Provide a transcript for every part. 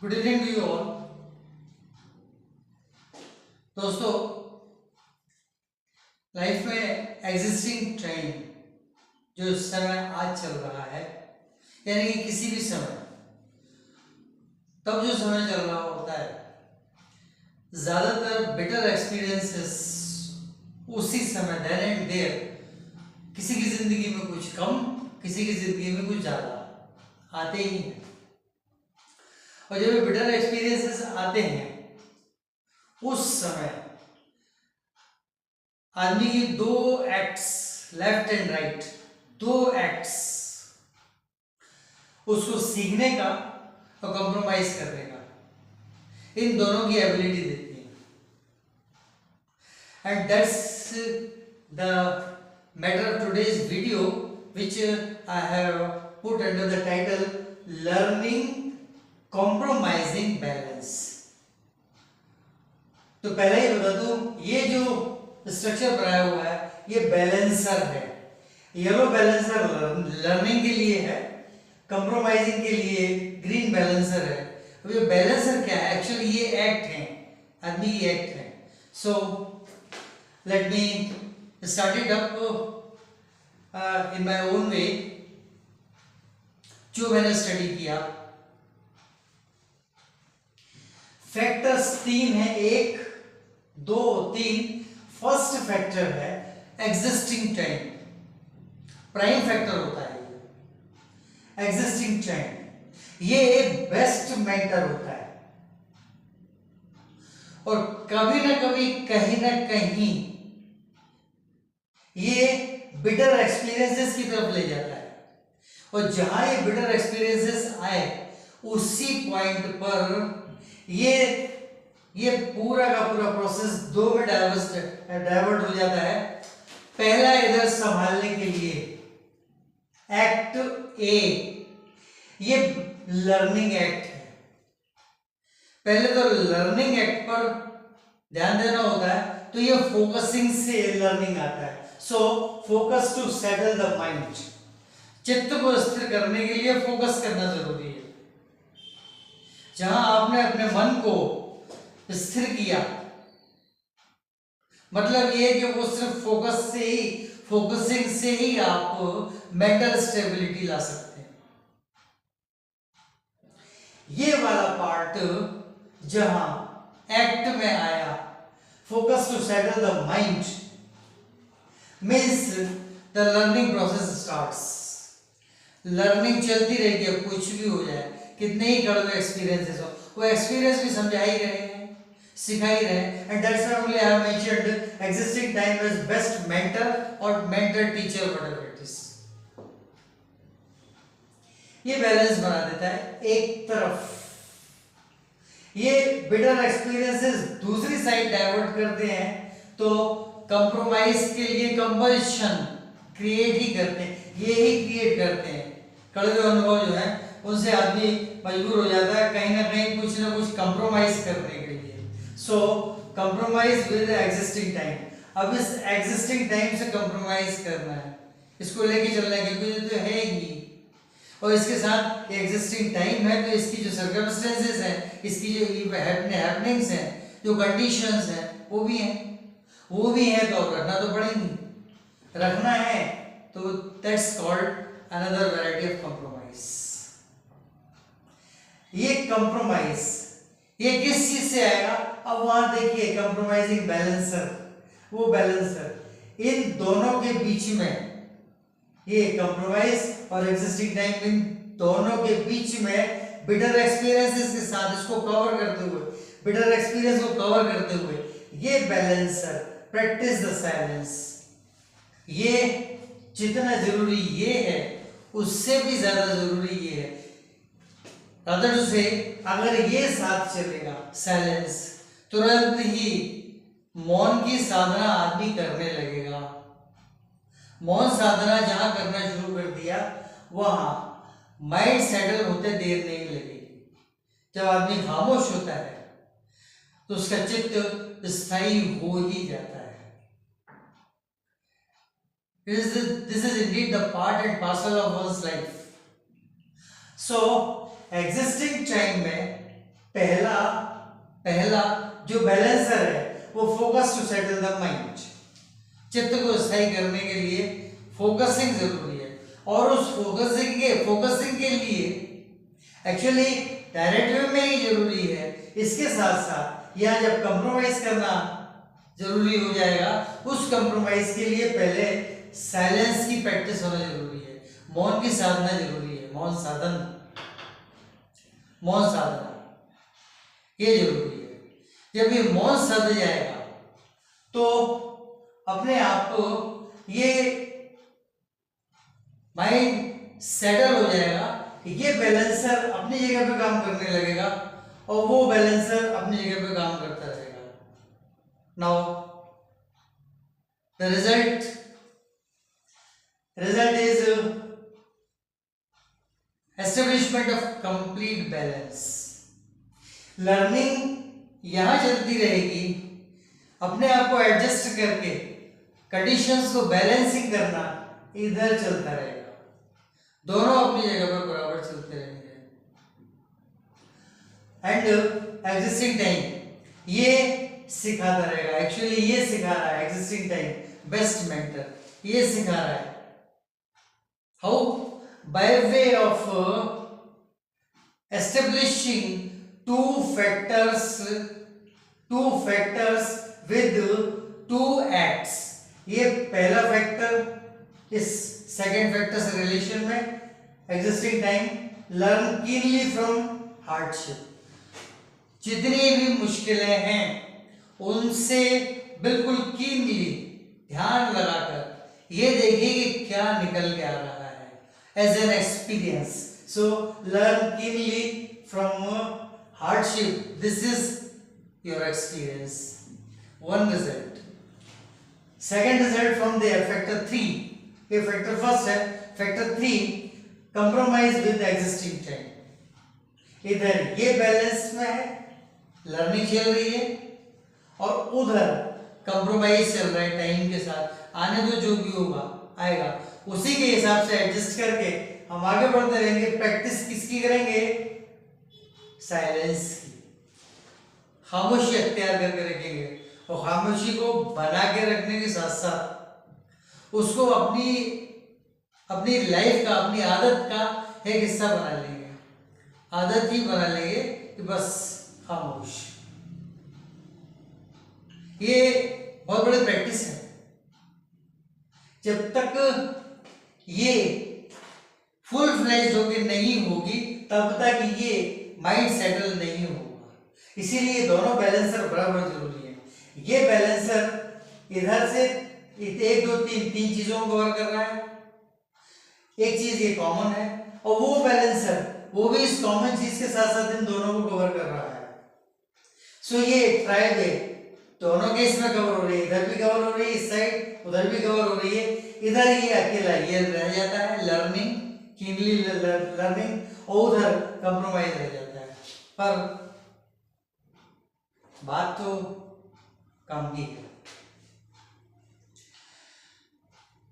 Good evening to you all. दोस्तों, life में existing time जो समय आज चल रहा है, यानी कि किसी भी समय तब जो समय चल रहा होता है, ज़्यादातर बेटर एक्सपीरियंसेस उसी समय देन एंड देयर। किसी की ज़िंदगी में कुछ कम, किसी की ज़िंदगी में कुछ ज़्यादा आते ही हैं। और जब बेटर एक्सपीरियंसेस आते हैं उस समय आदमी की दो एक्ट्स, लेफ्ट एंड राइट, दो एक्ट्स उसको सीखने का और कॉम्प्रोमाइज करने का, इन दोनों की एबिलिटी देती है। And that's the matter of today's video which I have put under the title learning compromising balance. तो पहले ही बता दूं, ये जो स्ट्रक्चर बनाया हुआ है ये बैलेंसर है। येलो बैलेंसर लर्निंग के लिए है, कंप्रोमाइजिंग के लिए ग्रीन बैलेंसर है। अब ये बैलेंसर क्या है? एक्चुअली ये एक्ट है, आदमी की एक्ट है। So let me start it up in my own way, जो मैंने स्टडी किया। फैक्टर्स तीन है, 1, 2, 3। फर्स्ट फैक्टर है एग्जिस्टिंग टाइम, प्राइम फैक्टर होता है एग्जिस्टिंग टाइम। ये बेस्ट मेंटर होता है और कभी ना कभी, कहीं ना कहीं ये बिटर एक्सपीरियंसेस की तरफ ले जाता है। और जहां ये बिटर एक्सपीरियंसेस आए उसी पॉइंट पर ये पूरा का पूरा प्रोसेस दो में डाइवर्ट हो जाता है। पहला इधर संभालने के लिए एक्ट ए, ये लर्निंग एक्ट है। पहले तो लर्निंग एक्ट पर ध्यान देना होता है, तो ये फोकसिंग से लर्निंग आता है। So focus to settle the mind, चित्त को स्थिर करने के लिए फोकस करना जरूरी है। जहां आपने अपने मन को स्थिर किया, मतलब ये कि वो सिर्फ फोकसिंग से ही आप मेंटल स्टेबिलिटी ला सकते हैं। ये वाला पार्ट जहां एक्ट में आया, focus to settle the mind, means the learning process starts. Learning चलती रहेगी, अब कुछ भी हो जाए, कितने ही कड़वे एक्सपीरियंसेस हो, वो एक्सपीरियंस भी समझा ही रहे हैं, सिखा ही रहे हैं। And that's why only I have mentioned existing time as best mentor और mentor teacher, whatever it is. ये बैलेंस बना देता है एक तरफ, ये बिटर एक्सपीरियंसेस दूसरी साइड डाइवर्ट करते हैं, तो कंप्रोमाइज के लिए कंपल्शन क्रिएट ही करते हैं, ये ही क्रिएट करते हैं। कड़वे अनुभव जो है उनसे आदमी मजबूर हो जाता है कहीं ना कहीं कुछ ना कुछ कंप्रोमाइज करने के लिए। सो कंप्रोमाइज विद एग्जिस्टिंग टाइम। अब इस एग्जिस्टिंग टाइम से कंप्रोमाइज करना है, इसको लेके चलना है, क्योंकि तो है ही, और इसके साथ एग्जिस्टिंग टाइम है तो इसकी जो सर्कमस्टेंसेस हैं, इसकी जो हैपनिंग्स हैं, जो कंडीशंस हैं, वो भी हैं, तो अब रखना तो पड़ेंगी। रखना है तो that's called another variety of compromise. ये कंप्रोमाइज ये किस चीज से आएगा? अब वहां देखिए कंप्रोमाइजिंग बैलेंसर, वो बैलेंसर, इन दोनों के बीच में, ये कंप्रोमाइज और एग्जिस्टिंग टाइम, इन दोनों के बीच में बिटर एक्सपीरियंसेस के साथ इसको कवर करते हुए, बिटर एक्सपीरियंस को कवर करते हुए, ये बैलेंसर प्रैक्टिस द साइलेंस, ये जितना जरूरी ये है उससे भी ज्यादा जरूरी ये है। अदर से अगर ये साथ चलेगा साइलेंस, तुरंत ही मौन की साधना आदमी करने लगेगा। मौन साधना जहां करना शुरू कर दिया, वहां माइंड सेटल होते देर नहीं लगेगी। जब आदमी खामोश होता है तो उसका चित्त स्थायी हो ही जाता है। This is indeed the part and parcel of one's life. So existing time में पहला पहला जो बैलेंसर है वो focus to settle the mind, चित्त को स्थायी करने के लिए फोकसिंग जरूरी है। और उस फोकसिंग के लिए एक्चुअली डायरेक्ट वे में ही जरूरी है, इसके साथ साथ यहाँ जब कंप्रोमाइज करना जरूरी हो जाएगा, उस कंप्रोमाइज के लिए पहले साइलेंस की प्रैक्टिस होना जरूरी है, मौन की साधना जरूरी है, मौन साधना ये जरूरी है। जब ये मौन साध जाएगा तो अपने आप को ये माइंड सेटल हो जाएगा कि ये बैलेंसर अपनी जगह पे काम करने लगेगा और वो बैलेंसर अपनी जगह पे काम करता रहेगा। Now the result is establishment of complete balance. Learning यहां चलती रहेगी, अपने आप को एडजस्ट करके कंडीशंस को बैलेंसिंग करना इधर चलता रहेगा, दोनों अपनी जगह पर बराबर चलते रहेंगे। एंड एग्जिस्टिंग टाइम ये सिखाता रहेगा, एक्चुअली ये सिखा रहा है एग्जिस्टिंग टाइम बेस्ट मेंटर, ये सिखा रहा है how by way of establishing two factors with two acts। ये पहला फैक्टर इस सेकेंड फैक्टर से रिलेशन में existing time, learn keenly from hardship. जितनी भी मुश्किलें हैं उनसे बिल्कुल कीनली ध्यान लगाकर ये देखिए कि क्या निकल के आ रहा है as an experience. So learn keenly from hardship, this is your experience, one result। second result from there factor 3, ये factor first है, factor 3 compromise with existing time। इधर ये बैलेंस में है, लर्निंग चल रही है और उधर कंप्रोमाइज चल रहा है टाइम के साथ, आने दो जो भी होगा आएगा, उसी के हिसाब से एडजस्ट करके हम आगे बढ़ते रहेंगे। प्रैक्टिस किसकी करेंगे? साइलेंस की, खामोशी अख्तियार करके रखेंगे और खामोशी को बना के रखने के साथ साथ उसको अपनी लाइफ का, अपनी आदत का एक हिस्सा बना लेंगे, आदत ही बना लेंगे कि बस खामोश। ये बहुत बड़ी प्रैक्टिस है, जब तक ये फुल फ्लेज्ड होके नहीं होगी तब तक ये माइंड सेटल नहीं होगा। इसीलिए दोनों बैलेंसर बराबर जरूरी है। ये बैलेंसर इधर से 1 2 3 चीजों को कवर कर रहा है, एक चीज ये कॉमन है, और वो बैलेंसर वो भी इस कॉमन चीज के साथ साथ इन दोनों को कवर कर रहा है। सो ये ट्राइब है, दोनों केस में कवर हो रही है, इधर भी कवर हो रही है, इस साइड उधर भी कवर हो रही है, इधर ये अकेला ये रह जाता है लर्निंग, कीनली लर्निंग, और उधर कंप्रोमाइज रह जाता है। पर बात तो काम की है।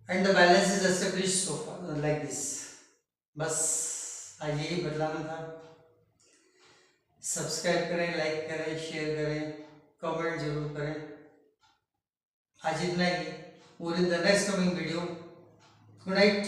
And the balance is established so far like this. बस आज यही बदलाना था। सब्सक्राइब करें, लाइक करें, शेयर करें, कमेंट जरूर करें। आज इतना ही। In the next coming video. Good night.